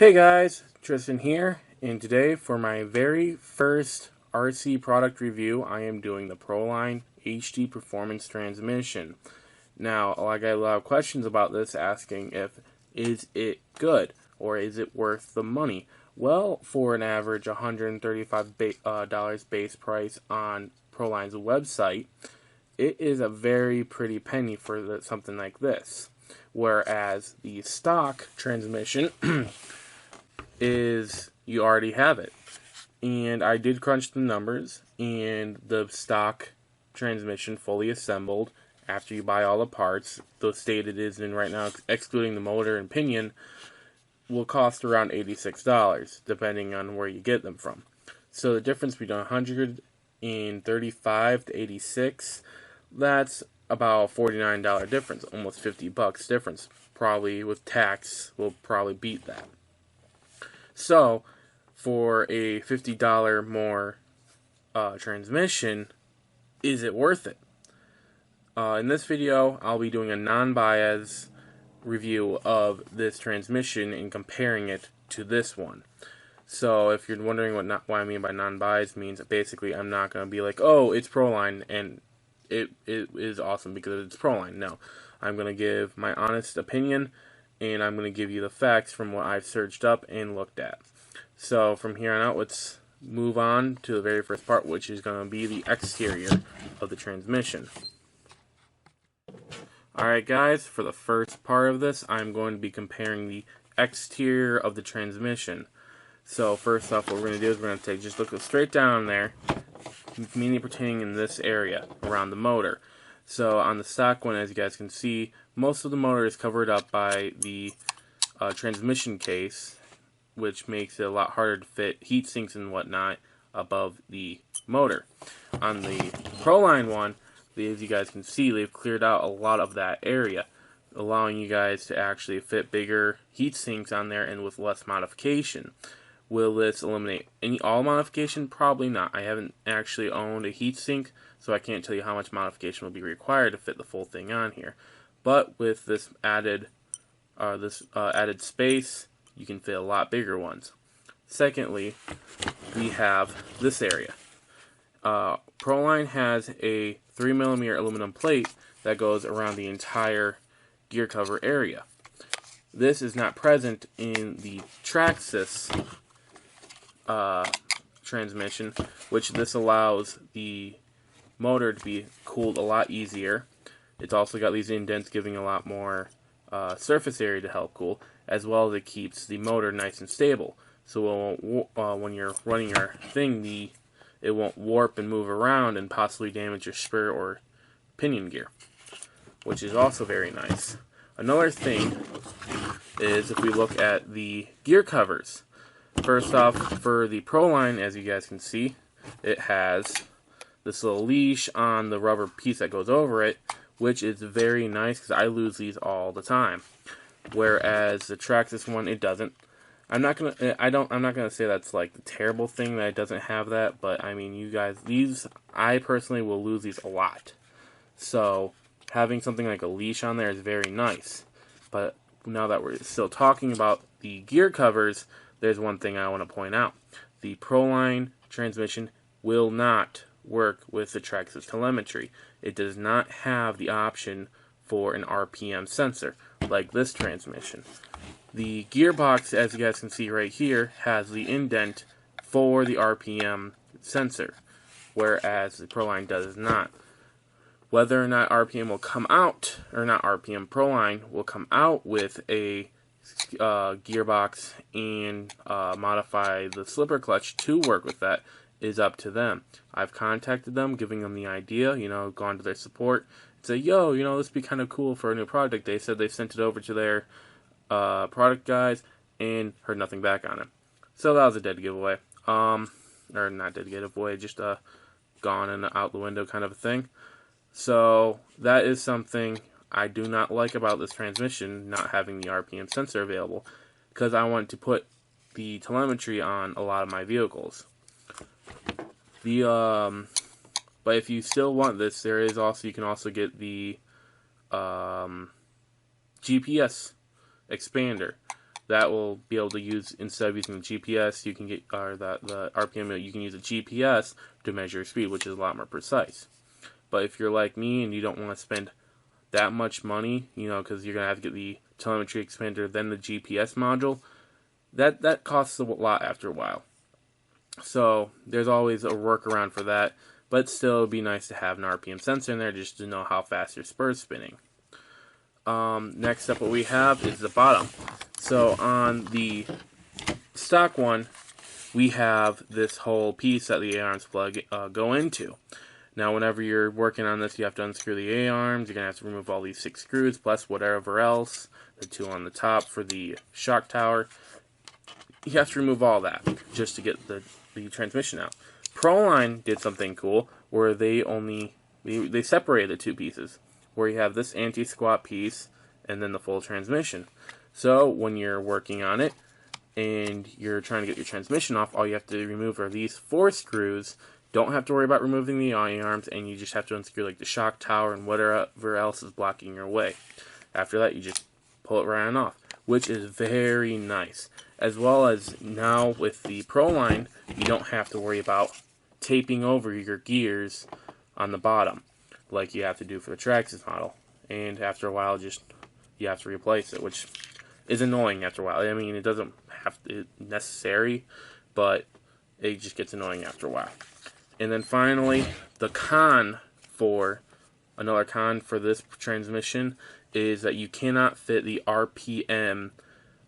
Hey guys, Tristan here, and today for my very first RC product review, I am doing the Proline HD Performance Transmission. Now, I got a lot of questions about this, asking if is it good or is it worth the money? Well, for an average $135 base price on Proline's website, it is a very pretty penny for something like this. Whereas the stock transmission is you already have it. And I did crunch the numbers, and the stock transmission fully assembled after you buy all the parts, the state it is in right now, excluding the motor and pinion, will cost around $86, depending on where you get them from. So the difference between $135 to $86, that's about a $49 difference, almost $50 difference. Probably with tax, will probably beat that. So, for a $50 more transmission, is it worth it? In this video, I'll be doing a non-bias review of this transmission and comparing it to this one. So, if you're wondering what I mean by non-bias means, basically I'm not going to be like, oh, it's Proline and it is awesome because it's Proline. No, I'm going to give my honest opinion, and I'm going to give you the facts from what I've searched up and looked at. So from here on out, let's move on to the very first part, which is going to be the exterior of the transmission. Alright guys, for the first part of this, I'm going to be comparing the exterior of the transmission. So first off, what we're going to do is we're going to just look straight down there, mainly pertaining in this area around the motor. So on the stock one, as you guys can see, most of the motor is covered up by the transmission case, which makes it a lot harder to fit heat sinks and whatnot above the motor. On the Proline one, as you guys can see, they've cleared out a lot of that area, allowing you guys to actually fit bigger heat sinks on there and with less modification. Will this eliminate all modification? Probably not. I haven't actually owned a heatsink, so I can't tell you how much modification will be required to fit the full thing on here. But with this added space, you can fit a lot bigger ones. Secondly, we have this area. Proline has a 3mm aluminum plate that goes around the entire gear cover area. This is not present in the Traxxas transmission, which this allows the motor to be cooled a lot easier. It's also got these indents giving a lot more surface area to help cool, as well as it keeps the motor nice and stable. So when you're running your thing, it won't warp and move around and possibly damage your spur or pinion gear, which is also very nice. Another thing is if we look at the gear covers. First off, for the Proline, as you guys can see, it has this little leash on the rubber piece that goes over it, which is very nice because I lose these all the time. Whereas the Traxxas one, it doesn't. I'm not gonna say that's like the terrible thing that it doesn't have that, but I mean, you guys, I personally will lose these a lot. So having something like a leash on there is very nice. But now that we're still talking about the gear covers, there's one thing I want to point out. The Proline transmission will not work with the Traxxas telemetry. It does not have the option for an RPM sensor like this transmission. The gearbox, as you guys can see right here, has the indent for the RPM sensor, whereas the Proline does not. Whether or not RPM will come out, or not RPM, Proline will come out with a gearbox and modify the slipper clutch to work with that is up to them. I've contacted them, giving them the idea, gone to their support, and say, yo, this would be kind of cool for a new product. They said they sent it over to their product guys and heard nothing back on it. So that was a dead giveaway. Or not dead giveaway, just gone and out the window kind of a thing. So that is something I do not like about this transmission, not having the RPM sensor available, because I want to put the telemetry on a lot of my vehicles. But if you still want this, you can also get the GPS expander. that will be able to use, instead of using the GPS, you can get, or the RPM, you can use a GPS to measure your speed, which is a lot more precise. But if you're like me and you don't want to spend that much money, because you're going to have to get the telemetry expander, then the GPS module, that costs a lot after a while. So there's always a workaround for that, but still it would be nice to have an RPM sensor in there just to know how fast your spur's spinning. Next up, what we have is the bottom. So on the stock one, we have this whole piece that the A-arms plug go into. Now, whenever you're working on this, you have to unscrew the A-arms. You're going to have to remove all these 6 screws, plus whatever else, the 2 on the top for the shock tower. You have to remove all that just to get the transmission out. Proline did something cool where they separated the 2 pieces, where you have this anti-squat piece and then the full transmission. So when you're working on it and you're trying to get your transmission off, all you have to remove are these 4 screws. Don't have to worry about removing the A-arms, and you just have to unscrew like the shock tower and whatever else is blocking your way. After that, you just pull it right on off, which is very nice. As well as now with the Proline, you don't have to worry about taping over your gears on the bottom like you have to do for the Traxxas model. And after a while, you have to replace it, which is annoying after a while. I mean, it doesn't have to be necessary, but it just gets annoying after a while. And then finally, another con for this transmission is that you cannot fit the RPM,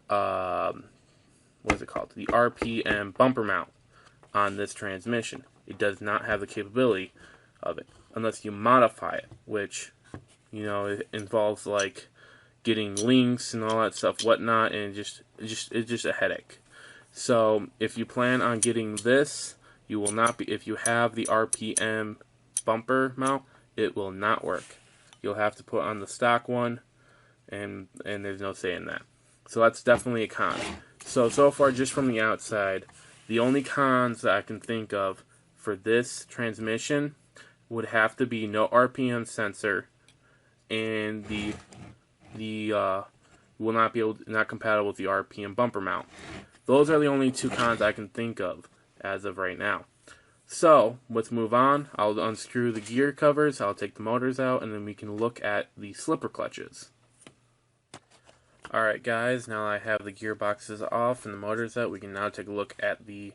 the RPM bumper mount on this transmission. It does not have the capability of it, unless you modify it, which, it involves like getting links and all that stuff, whatnot, and it's just a headache. So if you plan on getting this, you will not be. If you have the RPM bumper mount, it will not work. You'll have to put on the stock one, and there's no say in that. So that's definitely a con. So far, just from the outside, the only cons that I can think of for this transmission would have to be no RPM sensor, and will not be not compatible with the RPM bumper mount. Those are the only 2 cons I can think of as of right now. So let's move on. I'll unscrew the gear covers, I'll take the motors out, and then we can look at the slipper clutches. Alright guys, now I have the gearboxes off and the motors out, we can now take a look at the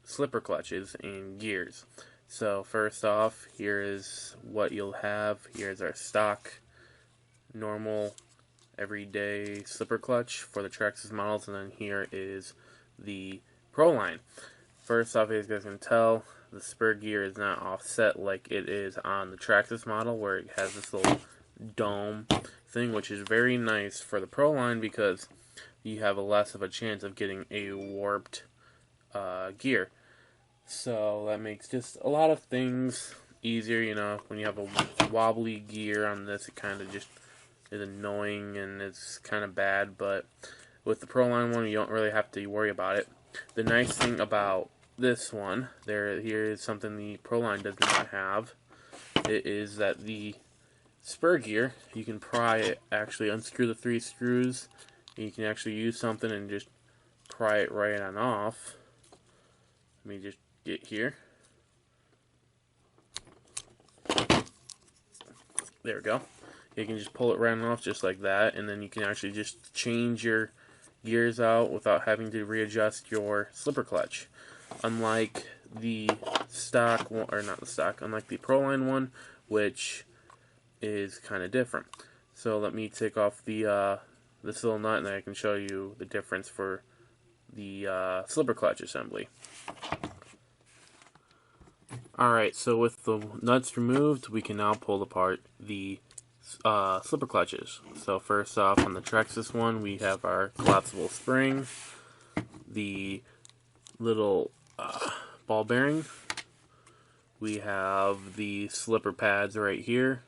slipper clutches and gears. So first off, here is what you'll have. Here's our stock, normal, everyday slipper clutch for the Traxxas models, and then here is the Proline. First off, as you guys can tell, the spur gear is not offset like it is on the Traxxas model, where it has this little dome thing, which is very nice for the Proline because you have less of a chance of getting a warped gear. So that makes just a lot of things easier. When you have a wobbly gear on this, it kind of just is annoying and it's kind of bad, but with the Proline one, you don't really have to worry about it. The nice thing about this one, here is something the Proline does not have. It is that the spur gear, you can pry it, actually unscrew the 3 screws, and you can actually use something and just pry it right on off. Let me just get here. There we go. You can just pull it right on off just like that, and then you can actually just change your gears out without having to readjust your slipper clutch. Unlike the stock one, or not the stock, unlike the Proline one, which is kind of different. So let me take off the this little nut, and I can show you the difference for the slipper clutch assembly. Alright, so with the nuts removed, we can now pull apart the slipper clutches. So first off, on the Traxxas one, we have our collapsible spring, the little ball bearing, we have the slipper pads right here,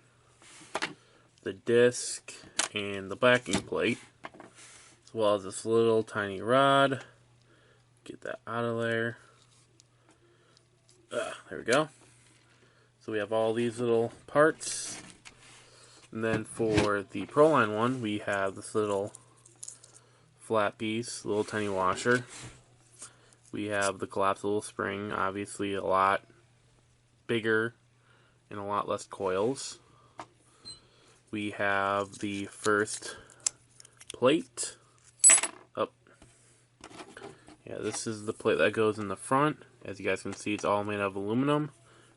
the disc, and the backing plate, as well as this little tiny rod. Get that out of there. There we go. So we have all these little parts. And then for the Proline one, we have this little flat piece, little tiny washer. We have the collapsible spring, obviously a lot bigger and a lot less coils. We have the first plate. Oh, yeah, this is the plate that goes in the front. As you guys can see, it's all made of aluminum.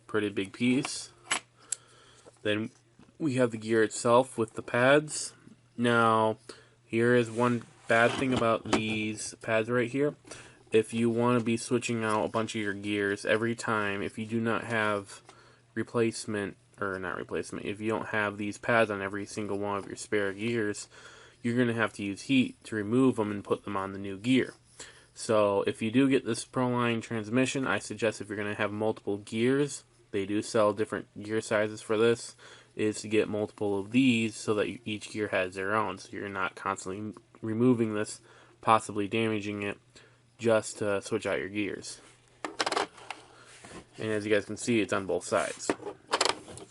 Pretty big piece. Then we have the gear itself with the pads. Now, here is one bad thing about these pads right here. If you want to be switching out a bunch of your gears every time, if you do not have replacement, or not replacement, if you don't have these pads on every single one of your spare gears, you're going to have to use heat to remove them and put them on the new gear. So if you do get this Proline transmission, I suggest if you're going to have multiple gears, they do sell different gear sizes for this, is to get multiple of these so that each gear has their own, so you're not constantly removing this, possibly damaging it, just to switch out your gears. And as you guys can see, it's on both sides.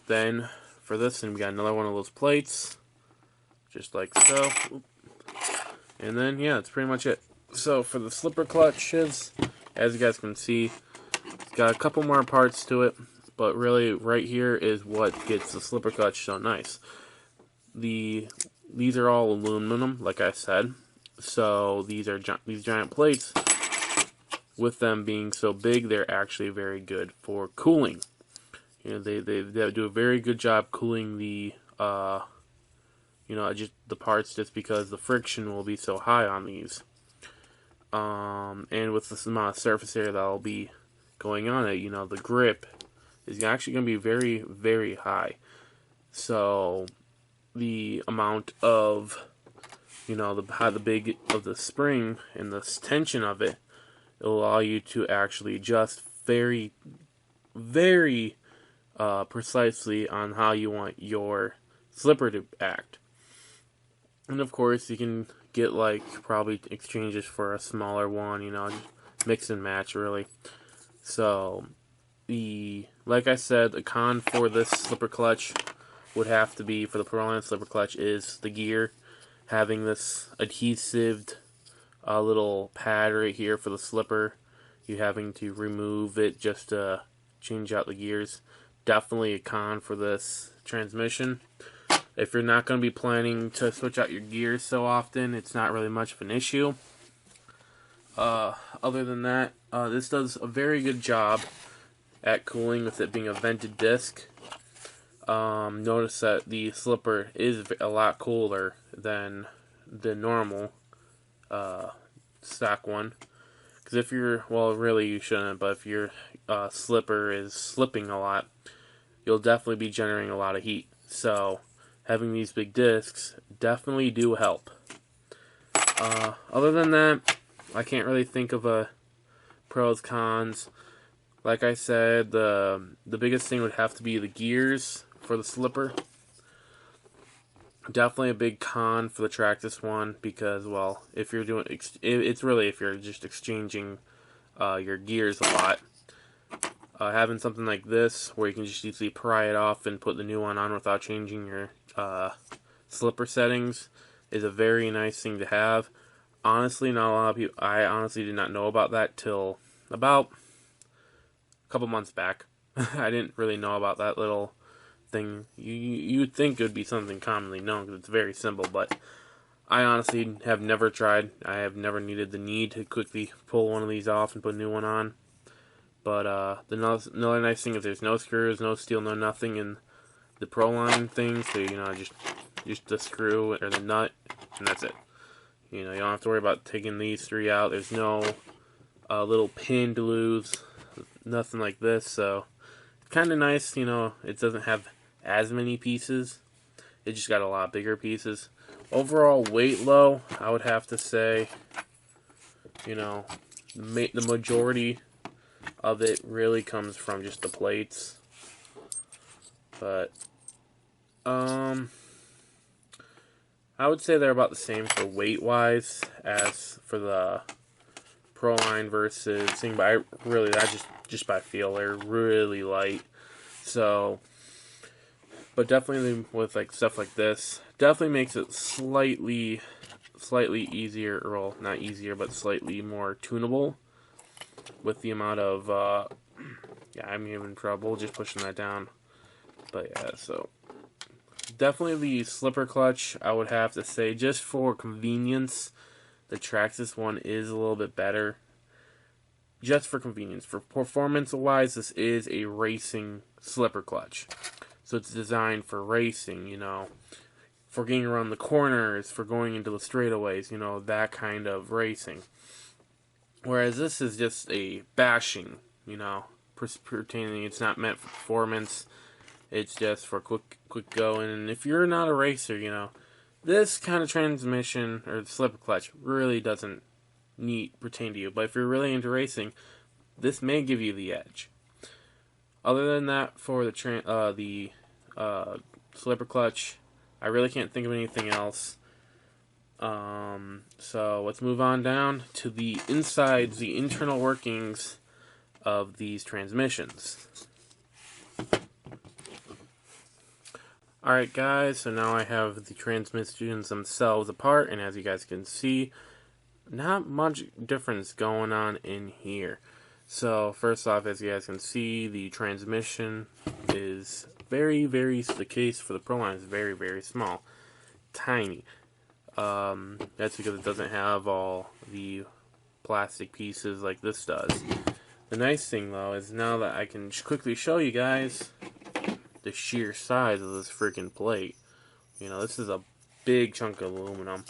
Then for this, and we got another one of those plates, just like so. And then yeah, that's pretty much it. So for the slipper clutches, as you guys can see, it's got a couple more parts to it, but really right here is what gets the slipper clutch so nice. These are all aluminum, like I said. So these giant plates, with them being so big, they're actually very good for cooling. You know, they do a very good job cooling the just the parts, just because the friction will be so high on these. And with this amount of surface area that will be going on it, the grip is actually going to be very, very high. So the amount of the big of the spring and the tension of it will allow you to actually adjust very, very precisely on how you want your slipper to act. And of course, you can get probably exchanges for a smaller one, just mix and match really. So like I said, the con for this slipper clutch would have to be, for the Proline slipper clutch, is the gear having this adhesive little pad right here for the slipper. You having to remove it just to change out the gears. Definitely a con for this transmission. If you're not going to be planning to switch out your gears so often, it's not really much of an issue. Other than that, this does a very good job at cooling, with it being a vented disc. Notice that the slipper is a lot cooler than the normal stock one. Because if you're, well, really you shouldn't, but if your slipper is slipping a lot, you'll definitely be generating a lot of heat. So having these big discs definitely do help. Other than that, I can't really think of a pros, cons. Like I said, the biggest thing would have to be the gears for the slipper. Definitely a big con for the Tractus one, because, well, if you're doing, it's really if you're just exchanging your gears a lot. Having something like this, where you can just easily pry it off and put the new one on without changing your slipper settings, is a very nice thing to have. Honestly, not a lot of people, I honestly did not know about that till about a couple months back. I didn't really know about that little thing. You'd think it would be something commonly known, because it's very simple, but I honestly have never tried. I have never needed the need to quickly pull one of these off and put a new one on. But another nice thing is there's no screws, no steel, no nothing in the Proline thing. So just the screw or the nut, and that's it. You don't have to worry about taking these three out. There's no little pin to lose, nothing like this. So it's kind of nice. It doesn't have as many pieces. It just got a lot bigger pieces. Overall weight low, I would have to say, the majority of it really comes from just the plates. But I would say they're about the same for weight wise as for the Proline versus thing, but I just by feel they're really light. So, but definitely with stuff like this, definitely makes it slightly slightly easier, well, not easier, but slightly more tunable with the amount of, yeah, I'm having trouble just pushing that down. But yeah, so definitely the slipper clutch, I would have to say, just for convenience, the Traxxas one is a little bit better. Just for convenience. For performance-wise, this is a racing slipper clutch. So it's designed for racing, you know, for getting around the corners, for going into the straightaways, you know, that kind of racing. Whereas this is just a bashing, you know, pertaining, it's not meant for performance. It's just for quick going. And if you're not a racer, you know, this kind of transmission or slipper clutch really doesn't pertain to you. But if you're really into racing, this may give you the edge. Other than that, for the slipper clutch, I really can't think of anything else. So let's move on down to the insides, the internal workings of these transmissions. Alright guys, so now I have the transmissions themselves apart, and as you guys can see, not much difference going on in here. So first off, as you guys can see, the transmission is the case for the Proline is very small, tiny. That's because it doesn't have all the plastic pieces like this does. The nice thing though is now that I can quickly show you guys the sheer size of this freaking plate. You know, this is a big chunk of aluminum.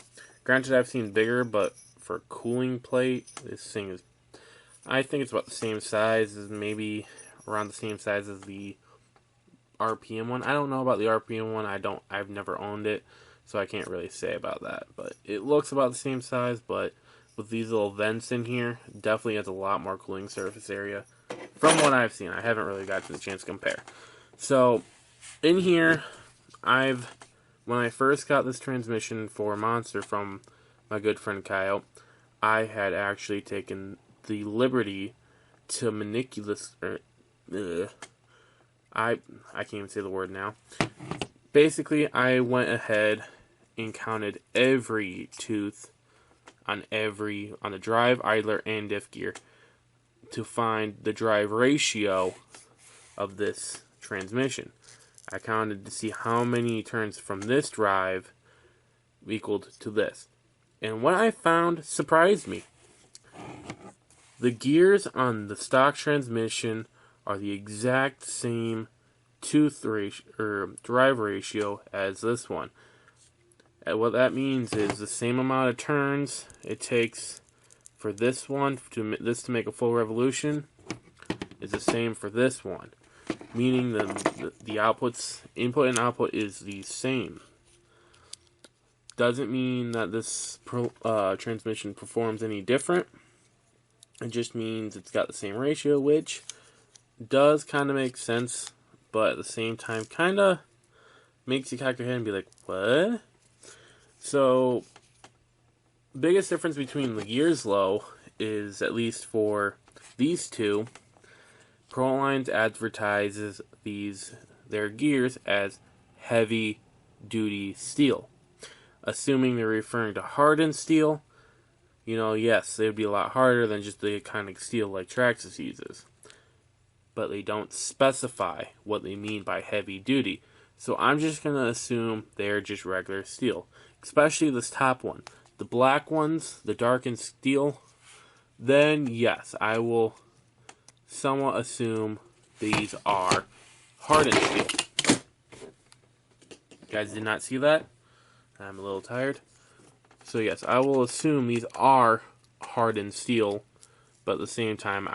Granted, I've seen bigger, but for a cooling plate, this thing is, I think it's about the same size, as maybe around the same size as the RPM one. I don't know about the RPM one. I've never owned it, so I can't really say about that. But it looks about the same size, but with these little vents in here, definitely has a lot more cooling surface area. From what I've seen, I haven't really gotten the chance to compare. So, in here, when I first got this transmission for Monster from my good friend Kyle, I had actually taken the liberty to I can't even say the word now. Basically, I went ahead and counted every tooth on the drive, idler, and diff gear to find the drive ratio of this transmission. I counted to see how many turns from this drive equaled to this. And what I found surprised me. The gears on the stock transmission are the exact same tooth ratio or drive ratio as this one. And what that means is the same amount of turns it takes for this one to make a full revolution is the same for this one. Meaning the outputs, input and output is the same. Doesn't mean that this transmission performs any different. It just means it's got the same ratio, which does kind of make sense, but at the same time kind of makes you cock your head and be like, what? So, biggest difference between the gears low is, at least for these two, Proline advertises their gears as heavy duty steel. Assuming they're referring to hardened steel, you know, yes, they would be a lot harder than just the kind of steel like Traxxas uses. But they don't specify what they mean by heavy duty. So I'm just going to assume they're just regular steel. Especially this top one. The black ones, the darkened steel, then yes, I will somewhat assume these are hardened steel. You guys did not see that? I'm a little tired. So yes, I will assume these are hardened steel, but at the same time,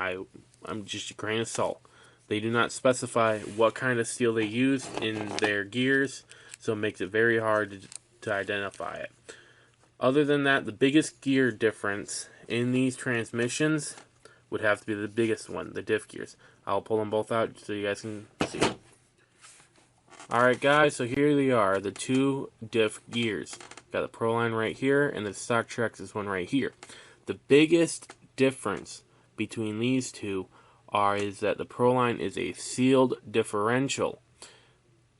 I'm just a grain of salt. They do not specify what kind of steel they use in their gears, so it makes it very hard to identify it. Other than that, the biggest gear difference in these transmissions would have to be the biggest one, the diff gears. I'll pull them both out so you guys can see. Alright guys, so here they are, the two diff gears. Got the Proline right here, and the stock Traxxas one right here. The biggest difference between these two is that the Proline is a sealed differential,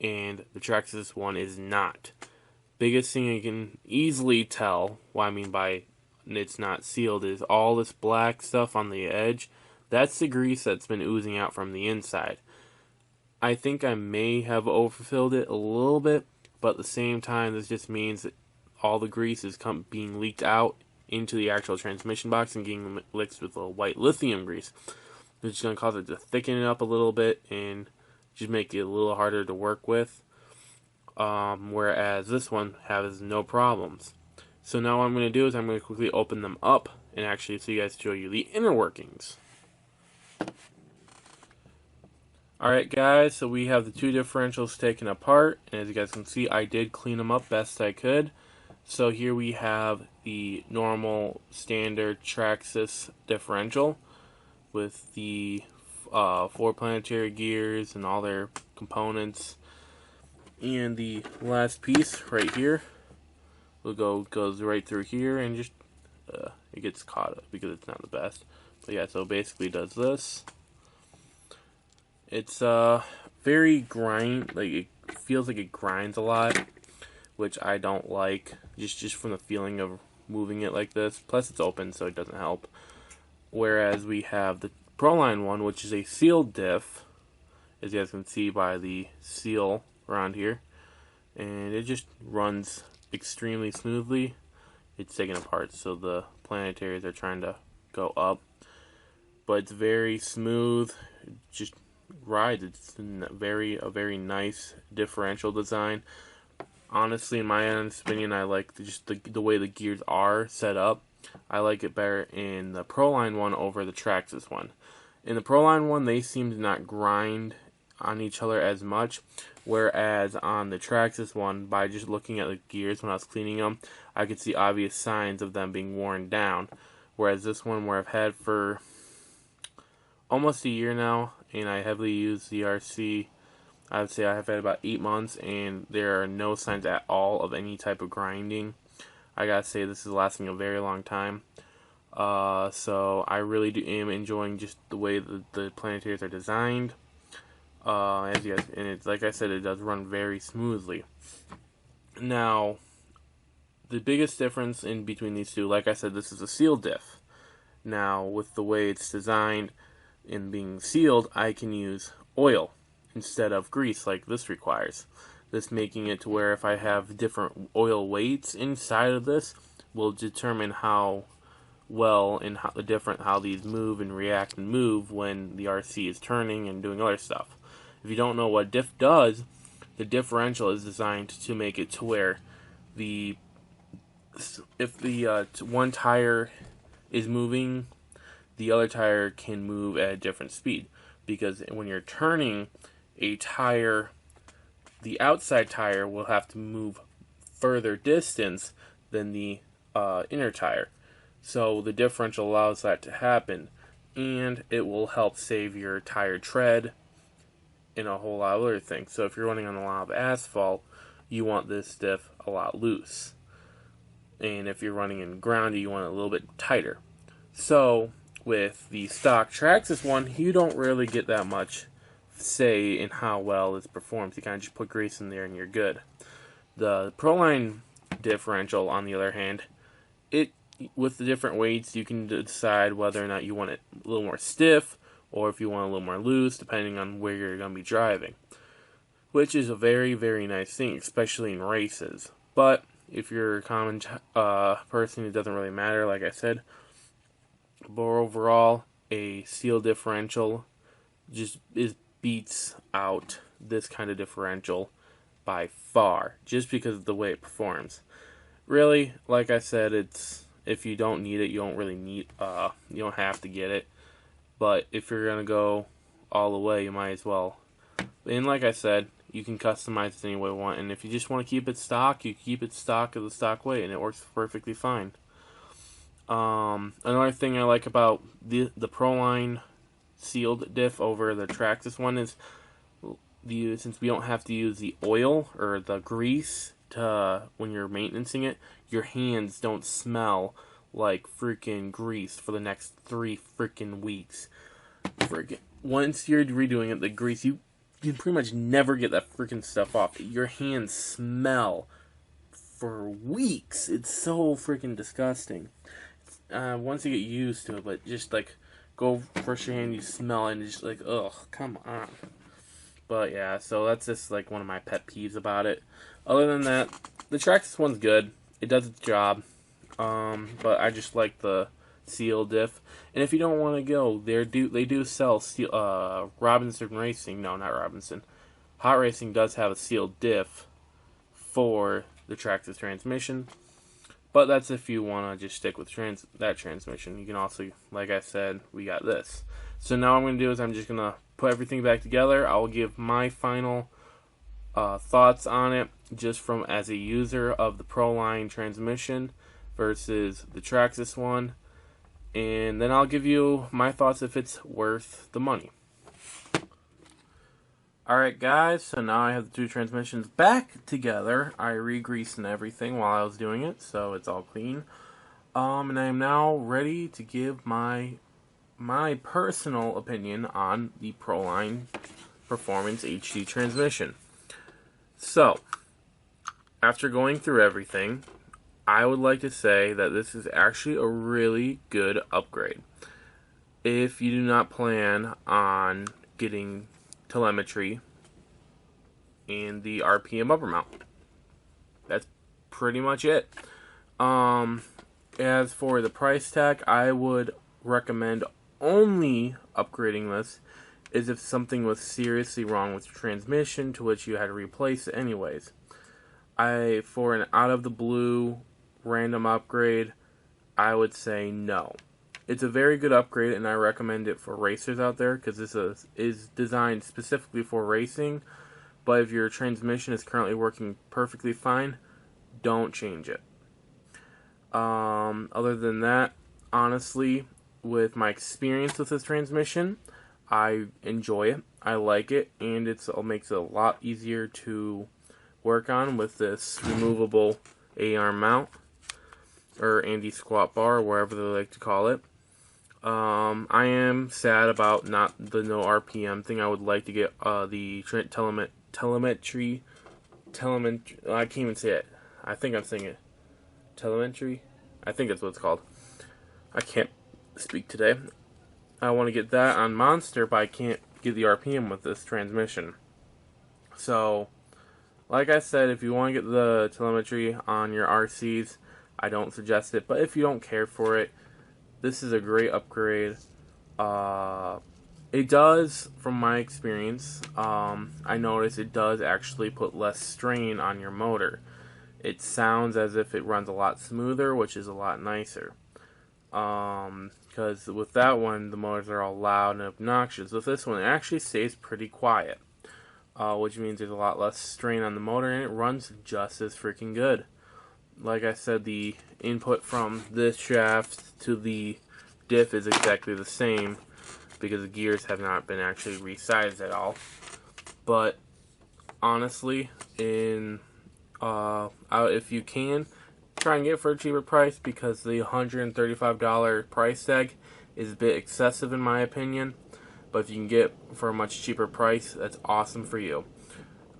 and the Traxxas one is not. biggest thing you can easily tell, what I mean by it's not sealed, is all this black stuff on the edge. That's the grease that's been oozing out from the inside. I think I may have overfilled it a little bit, but at the same time, this just means that all the grease is being leaked out into the actual transmission box and getting mixed with a white lithium grease, which is going to cause it to thicken it up a little bit and just make it a little harder to work with. Whereas this one has no problems. So now what I'm going to do is I'm going to quickly open them up and actually so you guys show you the inner workings. Alright guys, so we have the two differentials taken apart, and as you guys can see, I did clean them up best I could. So here we have the normal standard Traxxas differential with the 4 planetary gears and all their components. And the last piece right here goes right through here and just it gets caught up because it's not the best. But yeah, so basically does this. It's very it feels like it grinds a lot, which I don't like, just from the feeling of moving it like this. Plus it's open, so it doesn't help. Whereas we have the Proline one, which is a sealed diff, as you guys can see by the seal around here, and it just runs extremely smoothly. It's taken apart, so the planetaries are trying to go up, but it's very smooth. It just rides. It's a very nice differential design. Honestly, in my honest opinion, I like just the way the gears are set up. I like it better in the Proline one over the Traxxas one. In the Proline one, they seem to not grind on each other as much, whereas on the Traxxas one, by just looking at the gears when I was cleaning them, I could see obvious signs of them being worn down. Whereas this one, where I've had for almost a year now, and I heavily use the RC, I would say I have had about 8 months, and there are no signs at all of any type of grinding. I gotta say, this is lasting a very long time. So I really am enjoying just the way the planetaries are designed. As you guys, and it's like I said, it does run very smoothly. Now, the biggest difference in between these two, like I said, this is a sealed diff. Now, with the way it's designed in being sealed, I can use oil instead of grease like this requires. This making it to where if I have different oil weights inside of this, will determine how well and how these move and react and move when the RC is turning and doing other stuff. If you don't know what diff does, the differential is designed to make it to where if the one tire is moving, the other tire can move at a different speed. Because when you're turning a tire, the outside tire will have to move further distance than the inner tire. So the differential allows that to happen, and it will help save your tire tread and a whole lot of other things. So if you're running on a lot of asphalt, you want this diff a lot loose. And if you're running in ground, you want it a little bit tighter. So with the stock Traxxas one, you don't really get that much say in how well this performs. You kind of just put grease in there and you're good. The Proline differential, on the other hand, with the different weights, you can decide whether or not you want it a little more stiff or if you want a little more loose, depending on where you're going to be driving. Which is a very nice thing, especially in races. But if you're a common person, it doesn't really matter, like I said. But overall, a seal differential just beats out this kind of differential by far, just because of the way it performs. Really, like I said, if you don't need it, you don't really need. You don't have to get it. But if you're gonna go all the way, you might as well. And like I said, you can customize it any way you want. And if you just want to keep it stock, you keep it stock of the stock weight, and it works perfectly fine. Another thing I like about the Proline sealed diff over the Traxxas one is since we don't have to use the oil or the grease when you're maintaining it, your hands don't smell like freaking grease for the next 3 freaking weeks. Once you're redoing it, the grease, you can pretty much never get that freaking stuff off. Your hands smell for weeks. It's so freaking disgusting. Once you get used to it, but just like go brush your hand, you smell it, and it's just like, ugh, come on. But yeah, so that's just like one of my pet peeves about it. Other than that, the Traxxas one's good. It does its job. But I just like the seal diff. And if you don't want to go, they do sell steel, Robinson Racing. No, not Robinson. Hot Racing does have a sealed diff for the Traxxas transmission. But that's if you want to just stick with that transmission. You can also, like I said, we got this. So now what I'm going to do is I'm just going to put everything back together. I will give my final thoughts on it, just from as a user of the Proline transmission versus the Traxxas one. And then I'll give you my thoughts if it's worth the money. Alright guys, so now I have the two transmissions back together. I re-greased and everything while I was doing it, so it's all clean. And I am now ready to give my personal opinion on the Proline Performance HD transmission. So, after going through everything, I would like to say that this is actually a really good upgrade. If you do not plan on getting telemetry and the RPM upper mount. That's pretty much it. As for the price tag, I would recommend only upgrading this is if something was seriously wrong with your transmission, to which you had to replace it anyways. For an out of the blue random upgrade, I would say no. It's a very good upgrade, and I recommend it for racers out there, because this is designed specifically for racing. But if your transmission is currently working perfectly fine, don't change it. Other than that, honestly, with my experience with this transmission, I enjoy it. I like it, and it makes it a lot easier to work on with this removable A-arm mount, or anti-squat bar, or wherever they like to call it. I am sad about the no RPM thing. I would like to get the telemetry. I can't even say it. I think I'm saying it. Telemetry? I think that's what it's called. I can't speak today. I want to get that on Monster, but I can't get the RPM with this transmission. So, like I said, if you want to get the telemetry on your RCs, I don't suggest it. But if you don't care for it, this is a great upgrade. It does, from my experience, I noticed it does actually put less strain on your motor. It sounds as if it runs a lot smoother, which is a lot nicer. Because with that one, the motors are all loud and obnoxious. With this one, it actually stays pretty quiet, which means there's a lot less strain on the motor, and it runs just as freaking good. Like I said, the input from this shaft to the diff is exactly the same, because the gears have not been actually resized at all. But honestly, if you can, try and get it for a cheaper price, because the $135 price tag is a bit excessive in my opinion. But if you can get for a much cheaper price, that's awesome for you.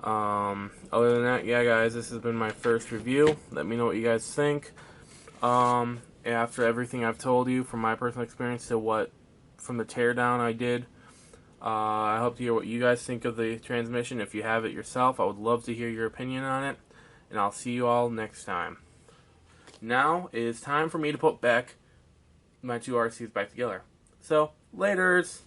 Other than that, yeah guys, this has been my first review. Let me know what you guys think. After everything I've told you, from my personal experience to from the teardown I did, I hope to hear what you guys think of the transmission. If you have it yourself, I would love to hear your opinion on it. And I'll see you all next time. Now it is time for me to put back my two RCs back together. So, laters!